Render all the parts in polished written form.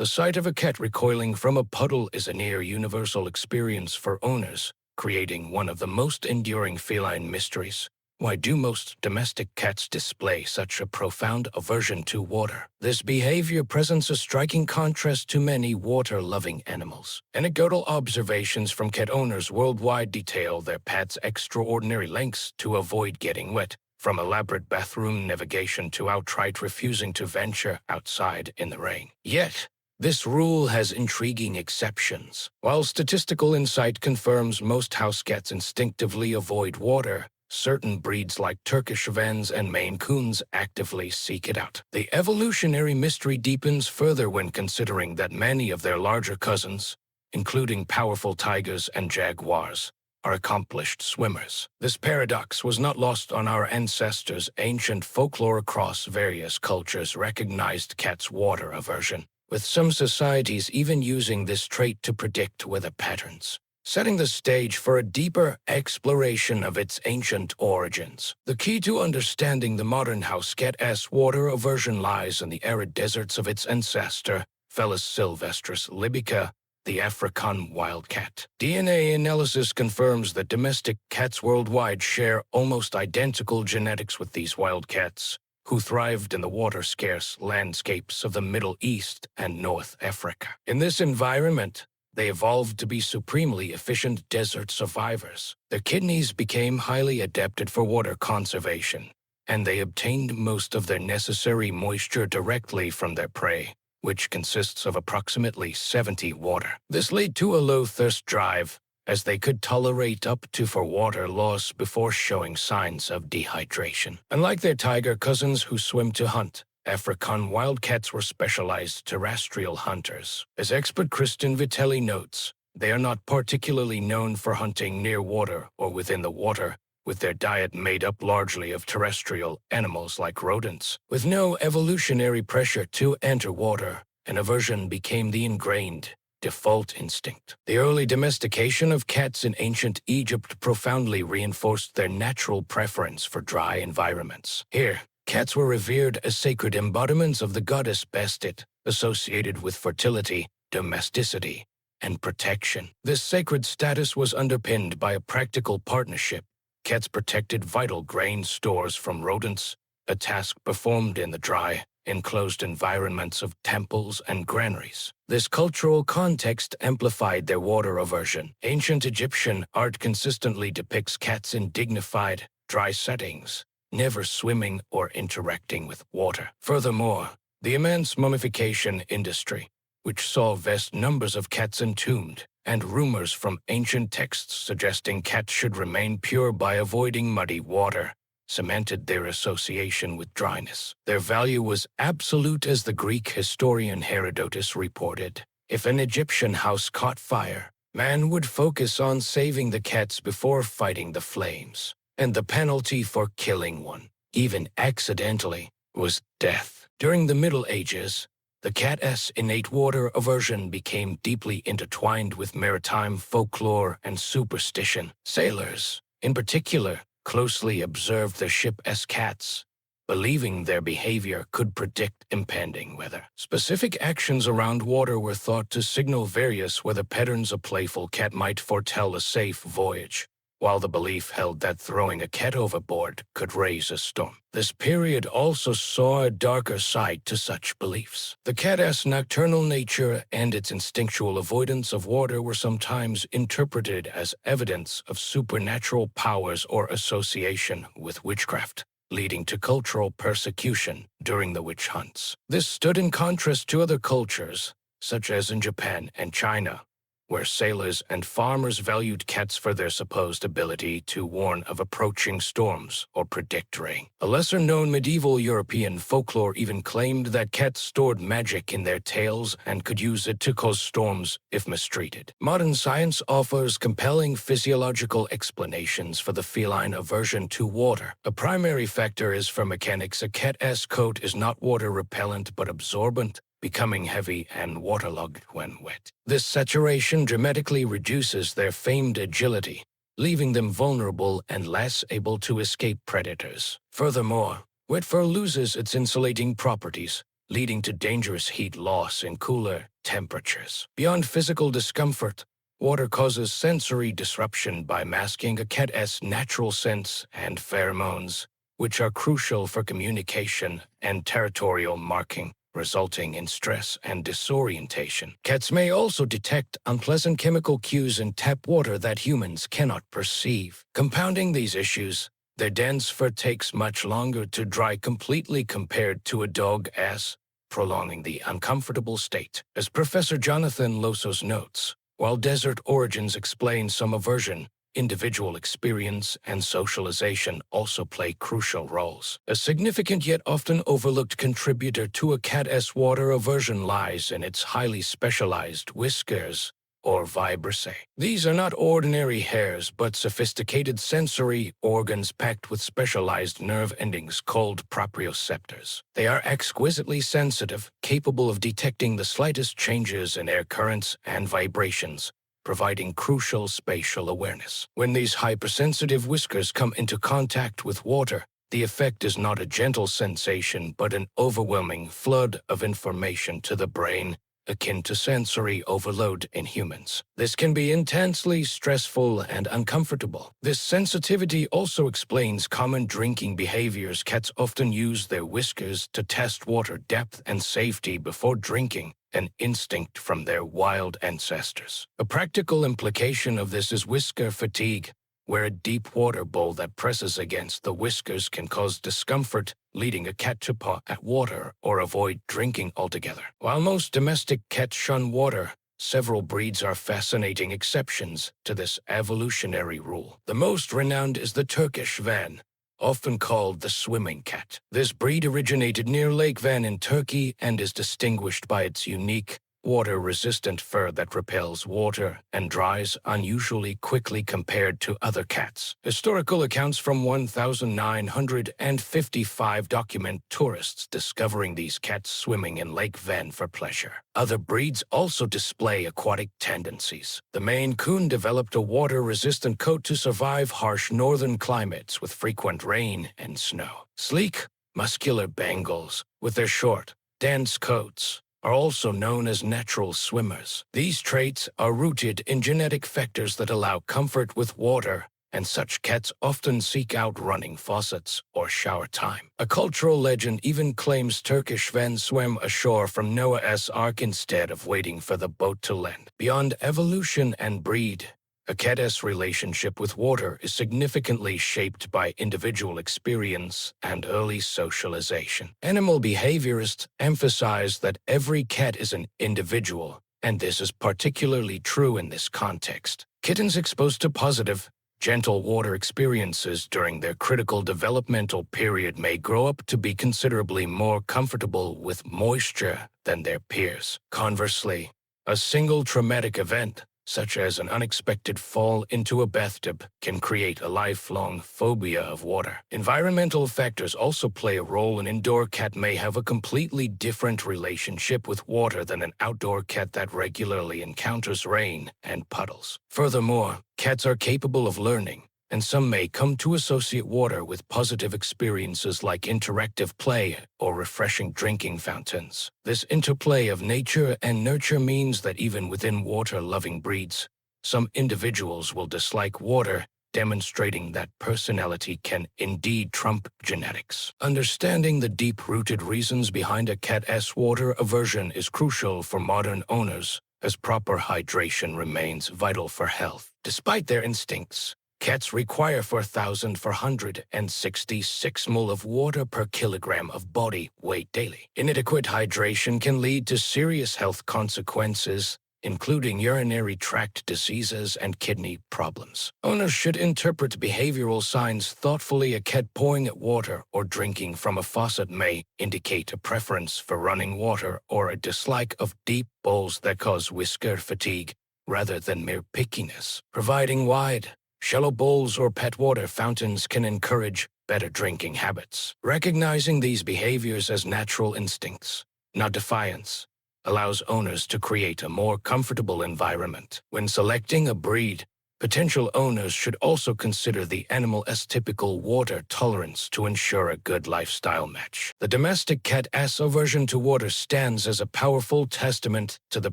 The sight of a cat recoiling from a puddle is a near-universal experience for owners, creating one of the most enduring feline mysteries. Why do most domestic cats display such a profound aversion to water? This behavior presents a striking contrast to many water-loving animals. Anecdotal observations from cat owners worldwide detail their pets' extraordinary lengths to avoid getting wet, from elaborate bathroom navigation to outright refusing to venture outside in the rain. Yet, this rule has intriguing exceptions. While statistical insight confirms most house cats instinctively avoid water, certain breeds like Turkish Vans and Maine Coons actively seek it out. The evolutionary mystery deepens further when considering that many of their larger cousins, including powerful tigers and jaguars, are accomplished swimmers. This paradox was not lost on our ancestors. Ancient folklore across various cultures recognized cats' water aversion, with some societies even using this trait to predict weather patterns, setting the stage for a deeper exploration of its ancient origins. The key to understanding the modern house cat's water aversion lies in the arid deserts of its ancestor, Felis sylvestris libica, the African wildcat. DNA analysis confirms that domestic cats worldwide share almost identical genetics with these wildcats, who thrived in the water-scarce landscapes of the Middle East and North Africa. In this environment, they evolved to be supremely efficient desert survivors. Their kidneys became highly adapted for water conservation, and they obtained most of their necessary moisture directly from their prey, which consists of approximately 70 water. This led to a low thirst drive, as they could tolerate up to 4 water loss before showing signs of dehydration. Unlike their tiger cousins who swim to hunt, African wildcats were specialized terrestrial hunters. As expert Kristen Vitelli notes, they are not particularly known for hunting near water or within the water, with their diet made up largely of terrestrial animals like rodents. With no evolutionary pressure to enter water, an aversion became the ingrained default instinct. The early domestication of cats in ancient Egypt profoundly reinforced their natural preference for dry environments. Here, cats were revered as sacred embodiments of the goddess Bastet, associated with fertility, domesticity, and protection. This sacred status was underpinned by a practical partnership. Cats protected vital grain stores from rodents, a task performed in the dry, enclosed environments of temples and granaries. This cultural context amplified their water aversion. Ancient Egyptian art consistently depicts cats in dignified, dry settings, never swimming or interacting with water. Furthermore, the immense mummification industry, which saw vast numbers of cats entombed, and rumors from ancient texts suggesting cats should remain pure by avoiding muddy water, cemented their association with dryness. Their value was absolute, as the Greek historian Herodotus reported. If an Egyptian house caught fire, man would focus on saving the cats before fighting the flames, and the penalty for killing one, even accidentally, was death. During the Middle Ages, the cat's innate water aversion became deeply intertwined with maritime folklore and superstition. Sailors, in particular, closely observed their ship as cats, believing their behavior could predict impending weather. Specific actions around water were thought to signal various weather patterns. A playful cat might foretell a safe voyage, while the belief held that throwing a cat overboard could raise a storm. This period also saw a darker side to such beliefs. The cat's nocturnal nature and its instinctual avoidance of water were sometimes interpreted as evidence of supernatural powers or association with witchcraft, leading to cultural persecution during the witch hunts. This stood in contrast to other cultures, such as in Japan and China, where sailors and farmers valued cats for their supposed ability to warn of approaching storms or predict rain. A lesser-known medieval European folklore even claimed that cats stored magic in their tails and could use it to cause storms if mistreated. Modern science offers compelling physiological explanations for the feline aversion to water. A primary factor is for mechanics. A cat's coat is not water-repellent but absorbent, becoming heavy and waterlogged when wet. This saturation dramatically reduces their famed agility, leaving them vulnerable and less able to escape predators. Furthermore, wet fur loses its insulating properties, leading to dangerous heat loss in cooler temperatures. Beyond physical discomfort, water causes sensory disruption by masking a cat's natural scents and pheromones, which are crucial for communication and territorial marking, resulting in stress and disorientation. Cats may also detect unpleasant chemical cues in tap water that humans cannot perceive. Compounding these issues, their dense fur takes much longer to dry completely compared to a dog's, prolonging the uncomfortable state. As Professor Jonathan Losos notes, while desert origins explain some aversion, individual experience and socialization also play crucial roles. A significant yet often overlooked contributor to a cat's water aversion lies in its highly specialized whiskers, or vibrissae. These are not ordinary hairs, but sophisticated sensory organs packed with specialized nerve endings called proprioceptors. They are exquisitely sensitive, capable of detecting the slightest changes in air currents and vibrations, providing crucial spatial awareness. When these hypersensitive whiskers come into contact with water, the effect is not a gentle sensation, but an overwhelming flood of information to the brain, akin to sensory overload in humans. This can be intensely stressful and uncomfortable. This sensitivity also explains common drinking behaviors. Cats often use their whiskers to test water depth and safety before drinking, an instinct from their wild ancestors. A practical implication of this is whisker fatigue, where a deep water bowl that presses against the whiskers can cause discomfort, leading a cat to paw at water or avoid drinking altogether. While most domestic cats shun water, several breeds are fascinating exceptions to this evolutionary rule. The most renowned is the Turkish Van, often called the swimming cat. This breed originated near Lake Van in Turkey and is distinguished by its unique, water-resistant fur that repels water and dries unusually quickly compared to other cats. Historical accounts from 1955 document tourists discovering these cats swimming in Lake Van for pleasure. Other breeds also display aquatic tendencies. The Maine Coon developed a water-resistant coat to survive harsh northern climates with frequent rain and snow. Sleek, muscular Bengals, with their short, dense coats, are also known as natural swimmers. These traits are rooted in genetic factors that allow comfort with water, and such cats often seek out running faucets or shower time. A cultural legend even claims Turkish Van swam ashore from Noah's Ark instead of waiting for the boat to land. Beyond evolution and breed, a cat's relationship with water is significantly shaped by individual experience and early socialization. Animal behaviorists emphasize that every cat is an individual, and this is particularly true in this context. Kittens exposed to positive, gentle water experiences during their critical developmental period may grow up to be considerably more comfortable with moisture than their peers. Conversely, a single traumatic event, such as an unexpected fall into a bathtub, can create a lifelong phobia of water. Environmental factors also play a role. An indoor cat may have a completely different relationship with water than an outdoor cat that regularly encounters rain and puddles. Furthermore, cats are capable of learning, and some may come to associate water with positive experiences like interactive play or refreshing drinking fountains. This interplay of nature and nurture means that even within water-loving breeds, some individuals will dislike water, demonstrating that personality can indeed trump genetics. Understanding the deep-rooted reasons behind a cat's water aversion is crucial for modern owners, as proper hydration remains vital for health. Despite their instincts, cats require 4,466 ml of water per kilogram of body weight daily. Inadequate hydration can lead to serious health consequences, including urinary tract diseases and kidney problems. Owners should interpret behavioral signs thoughtfully. A cat pouring at water or drinking from a faucet may indicate a preference for running water or a dislike of deep bowls that cause whisker fatigue rather than mere pickiness. Providing wide, shallow bowls or pet water fountains can encourage better drinking habits. Recognizing these behaviors as natural instincts, not defiance, allows owners to create a more comfortable environment. When selecting a breed, Potential owners should also consider the animal's typical water tolerance to ensure a good lifestyle match. The domestic cat's aversion to water stands as a powerful testament to the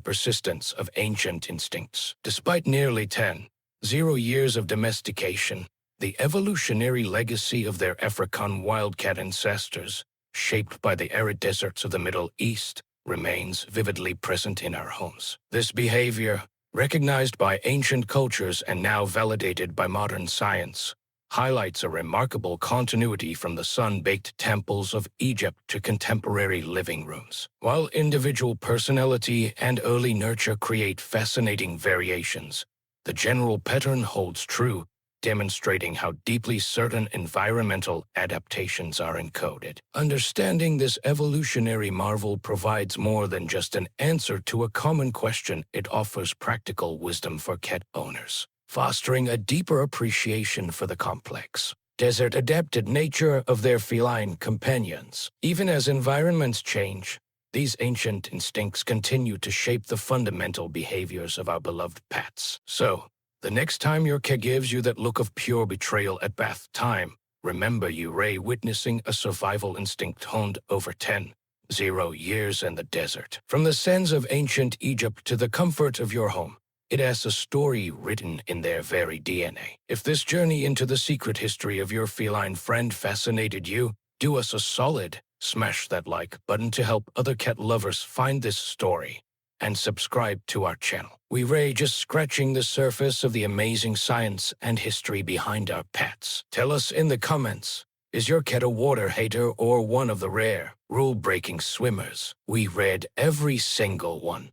persistence of ancient instincts. Despite nearly 10,000 years of domestication, the evolutionary legacy of their African wildcat ancestors, shaped by the arid deserts of the Middle East, remains vividly present in our homes. This behavior, recognized by ancient cultures and now validated by modern science, highlights a remarkable continuity from the sun-baked temples of Egypt to contemporary living rooms. While individual personality and early nurture create fascinating variations, the general pattern holds true, demonstrating how deeply certain environmental adaptations are encoded. Understanding this evolutionary marvel provides more than just an answer to a common question. It offers practical wisdom for cat owners, fostering a deeper appreciation for the complex, desert-adapted nature of their feline companions. Even as environments change, these ancient instincts continue to shape the fundamental behaviors of our beloved pets. So, the next time your cat gives you that look of pure betrayal at bath time, remember you were witnessing a survival instinct honed over 10,000 years in the desert. From the sands of ancient Egypt to the comfort of your home, it has a story written in their very DNA. If this journey into the secret history of your feline friend fascinated you, do us a solid, smash that like button to help other cat lovers find this story, and subscribe to our channel. We're just scratching the surface of the amazing science and history behind our pets. Tell us in the comments, is your cat a water hater or one of the rare, rule-breaking swimmers? We read every single one.